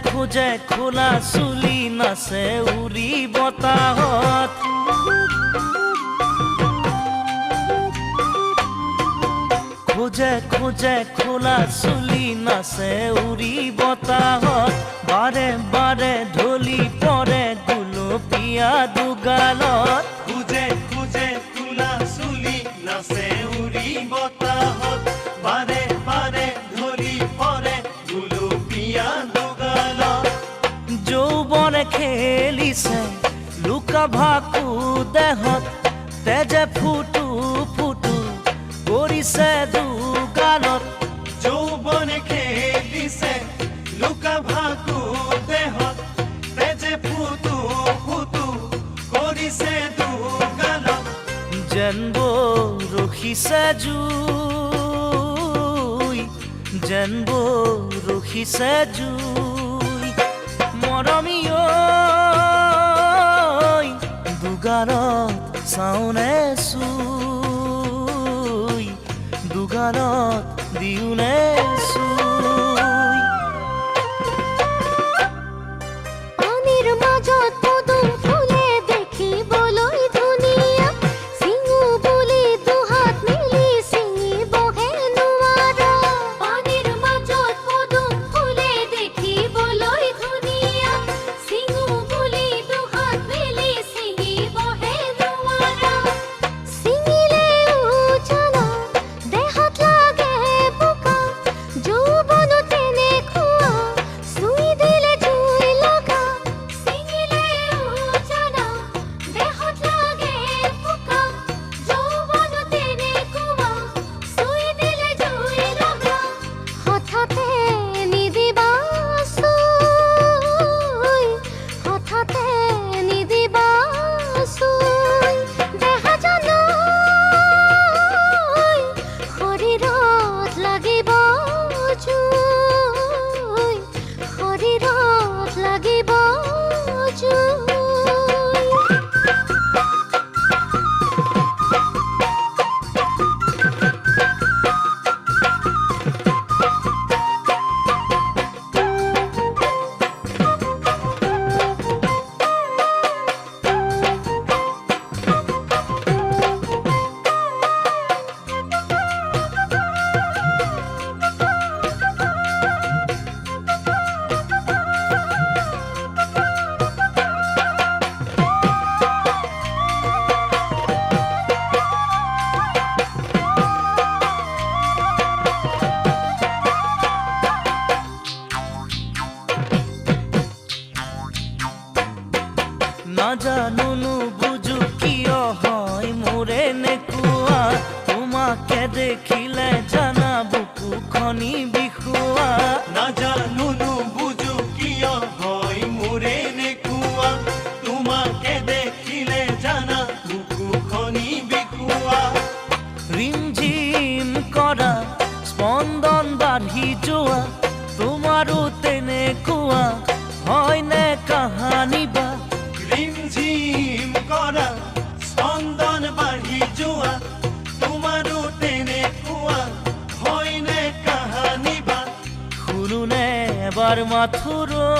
খোজে খোলা চুলি নাচে উৰি বতাহত খোজে খোজে খোলা চুলি নাচে উৰি বতাহত বাৰে বাৰে ঢলি পৰে গুলপীয়া দুগালত খুজে খুজে খোলা চুলি নাচে উৰি বতাহত বাৰে বাৰে ঢলি পৰে গুলপীয়া দুগালত যৌৱনে খেলিছে লুকা ভাকু দেহত তেজে ফুটু ফুটু কৰিছে দুগালত যৌৱনে খেলিছে লুকা ভাকু দেহত তেজে ফুটু ফুটু কৰিছে দুগালত যেন ৰখিছে জুই যেন ৰখিছে জুই মৰমী ঐ দুগালত চাওনে চুই দুগালত দিওনে চুই পানীৰ মাজত পদুম ফুলে দেখিবলৈ ধুনীয়া চিঙু বুলি দুহাত মিলি ছিঙিবহে নোৱাৰা পানীৰ মাজত পদুম ফুলে দেখিবলৈ ধুনীয়া চিঙু বুলি দুহাত মিলি ছিঙিবহে নোৱাৰা ছিঙিলেও জ্বালা দেহত লাগে বোকা যৌৱন তেনেকুৱা চুই দিলে জুই লগা ছিঙিলেও জ্বালা দেহত লাগে বোকা যৌৱন তেনেকুৱা চুই দিলে জুই লগা হঠাতে নিদিবা চুই হঠাতে নিদিবা চুই দেহা জানো শৰীৰত লাগিব জুই শৰীৰত লাগিব জুই নাজানো নুবুজো কিয় হয় মোৰে নেকুৱা তোমাকে দেখিলে জানা বুকুখনি বিষুৱা নাজানো নুবুজো কিয় হয় মোৰে নেকুৱা তোমাকে দেখিলে জানা বুকুখনি বিষুৱা ৰিমঝিম কৰা স্পন্দন বাঢ়ি যোৱা তোমাৰো তেনেকুৱা হয়নে কাহানী বা ৰিমঝিম কৰা স্পন্দন বাঢ়ি যোৱা তোমাৰো তেনেকুৱা হয়নে কাহানী বা শুনোনে এবাৰ মাথো ৰৈ